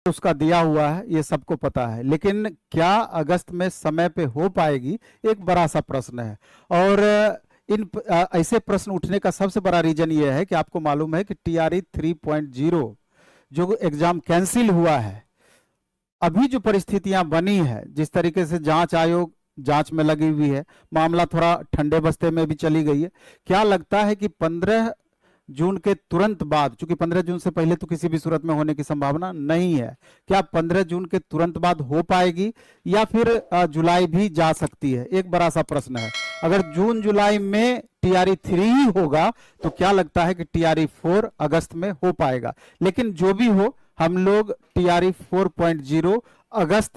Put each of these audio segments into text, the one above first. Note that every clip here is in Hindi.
उसका दिया हुआ है, ये सबको पता है, लेकिन क्या अगस्त में समय पे हो पाएगी, एक बड़ा सा प्रश्न है। और ऐसे प्रश्न उठने का सबसे बड़ा रीजन ये है कि आपको मालूम है कि TRE 3.0 जो एग्जाम कैंसिल हुआ है, अभी जो परिस्थितियां बनी है, जिस तरीके से जांच आयोग जांच में लगी हुई है, मामला थोड़ा ठंडे बस्ते में भी चली गई है। क्या लगता है कि 15 जून के तुरंत बाद, चूंकि 15 जून से पहले तो किसी भी सूरत में होने की संभावना नहीं है, क्या 15 जून के तुरंत बाद हो पाएगी या फिर जुलाई भी जा सकती है, एक बड़ा सा प्रश्न है। अगर जून जुलाई में TRE 3 ही होगा तो क्या लगता है कि TRE 4 अगस्त में हो पाएगा। लेकिन जो भी हो, हम लोग TRE 4.0 अगस्त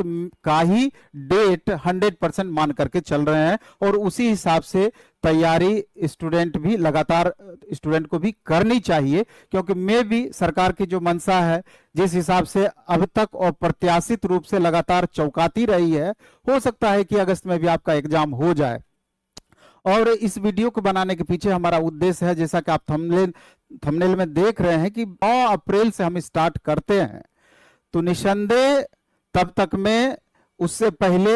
का ही डेट 100% मान करके चल रहे हैं, और उसी हिसाब से तैयारी स्टूडेंट भी लगातार, स्टूडेंट को भी करनी चाहिए, क्योंकि मैं भी सरकार की जो मंशा है, जिस हिसाब से अब तक अप्रत्याशित रूप से लगातार चौंकाती रही है, हो सकता है कि अगस्त में भी आपका एग्जाम हो जाए। और इस वीडियो को बनाने के पीछे हमारा उद्देश्य है, जैसा कि आप थंबनेल में देख रहे हैं, कि 9 अप्रैल से हम स्टार्ट करते हैं, तो निसंदेह तब तक में, उससे पहले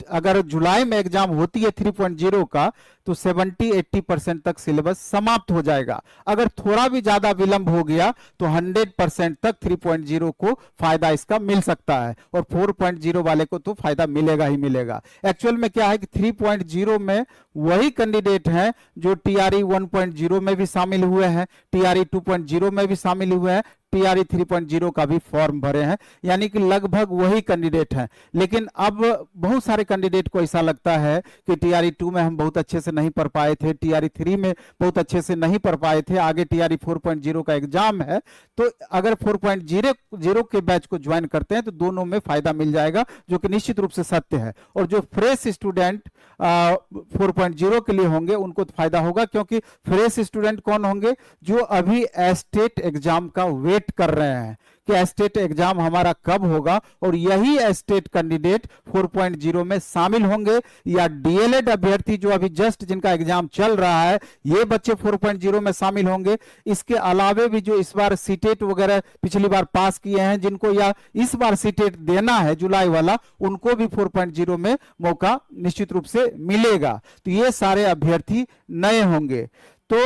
अगर जुलाई में एग्जाम होती है 3.0 का, तो 70-80% तक सिलेबस समाप्त हो जाएगा। अगर थोड़ा भी ज्यादा विलंब हो गया तो 100% तक 3.0 को फायदा इसका मिल सकता है, और 4.0 वाले को तो फायदा मिलेगा ही मिलेगा। एक्चुअल में क्या है कि 3.0 में वही कैंडिडेट हैं जो TRE 1.0 में भी शामिल हुए हैं, TRE 2.0 में भी शामिल हुए हैं, TRE 3.0 का भी फॉर्म भरे हैं, यानी कि लगभग वही कैंडिडेट हैं। लेकिन अब बहुत सारे कैंडिडेट को ऐसा लगता है कि TRE 2 में हम बहुत अच्छे से नहीं पढ़ पाए थे, TRE 3 में बहुत अच्छे से नहीं पढ़ पाए थे, आगे TRE 4.0 का एग्जाम है, तो अगर 4.0 के बैच को ज्वाइन करते हैं तो दोनों में फायदा मिल जाएगा, जो कि निश्चित रूप से सत्य है। और जो फ्रेश स्टूडेंट 4.0 के लिए होंगे उनको तो फायदा होगा, क्योंकि फ्रेश स्टूडेंट कौन होंगे, जो अभी एस्टेट एग्जाम का वेट कर रहे हैं कि एस्टेट एग्जाम हमारा कब होगा, और यही एस्टेट कैंडिडेट 4.0 में शामिल होंगे, या DLED अभ्यर्थी जो अभी जस्ट जिनका एग्जाम चल रहा है, ये बच्चे 4.0 में शामिल होंगे। इसके अलावे भी जो इस बार सीटेट वगैरह पिछली बार पास किए हैं, जिनको या इस बार सीटेट देना है जुलाई वाला, उनको भी 4.0 में मौका निश्चित रूप से मिलेगा। तो ये सारे अभ्यर्थी नए होंगे। तो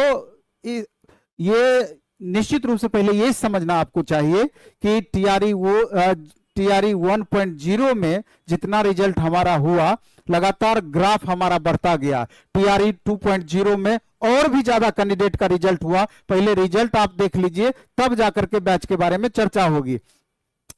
ये निश्चित रूप से पहले ये समझना आपको चाहिए कि TRE 1.0 में जितना रिजल्ट हमारा हुआ, लगातार ग्राफ हमारा बढ़ता गया। TRE 2.0 में और भी ज्यादा कैंडिडेट का रिजल्ट हुआ। पहले रिजल्ट आप देख लीजिए, तब जाकर के बैच के बारे में चर्चा होगी।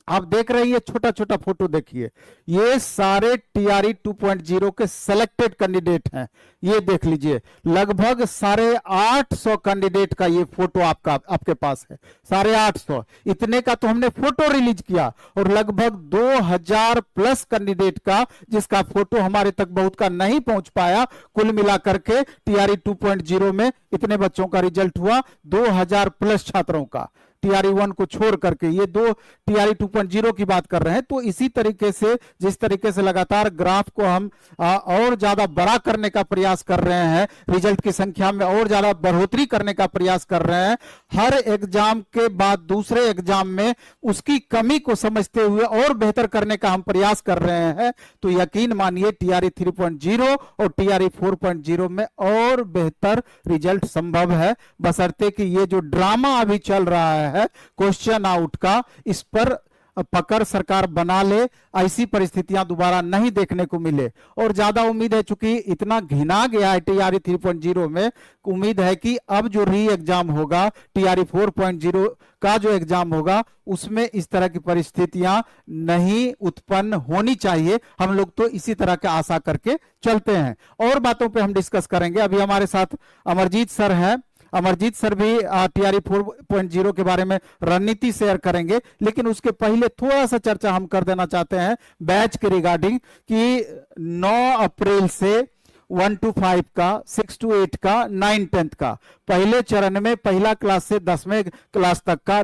आप देख रहे हैं, छोटा छोटा फोटो देखिए, ये सारे TRE 2.0 के सिलेक्टेड कैंडिडेट हैं। ये देख लीजिए, लगभग 850 कैंडिडेट का ये फोटो आपके पास है। 850 इतने का तो हमने फोटो रिलीज किया, और लगभग 2000 प्लस कैंडिडेट का, जिसका फोटो हमारे तक बहुत का नहीं पहुंच पाया, कुल मिलाकर के TRE 2.0 में इतने बच्चों का रिजल्ट हुआ, 2000 प्लस छात्रों का। TRE 1 को छोड़ करके ये दो TRE 2.0 की बात कर रहे हैं। तो इसी तरीके से, जिस तरीके से लगातार ग्राफ को हम और ज्यादा बड़ा करने का प्रयास कर रहे हैं, रिजल्ट की संख्या में और ज्यादा बढ़ोतरी करने का प्रयास कर रहे हैं, हर एग्जाम के बाद दूसरे एग्जाम में उसकी कमी को समझते हुए और बेहतर करने का हम प्रयास कर रहे हैं, तो यकीन मानिए TRE 3.0 और TRE 4.0 में और बेहतर रिजल्ट संभव है, बशर्ते कि ये जो ड्रामा अभी चल रहा है क्वेश्चन आउट का, इस पर पकड़ सरकार बना ले, ऐसी परिस्थितियां दोबारा नहीं देखने को मिले। और ज्यादा उम्मीद है, चूंकि इतना घिना गया है TRE 3.0 में, उम्मीद है कि अब जो री एग्जाम होगा, TRE 4.0 का जो एग्जाम होगा, उसमें इस तरह की परिस्थितियां नहीं उत्पन्न होनी चाहिए। हम लोग तो इसी तरह के आशा करके चलते हैं। और बातों पे हम डिस्कस करेंगे। अभी हमारे साथ अमरजीत सर हैं। अमरजीत सर भी TRE 4.0 के बारे में रणनीति शेयर करेंगे, लेकिन उसके पहले थोड़ा सा चर्चा हम कर देना चाहते हैं बैच के रिगार्डिंग, कि 9 अप्रैल से 1 to 5 का, 6 to 8 का, 9 10th का, पहले चरण में पहला क्लास से 10वें क्लास तक का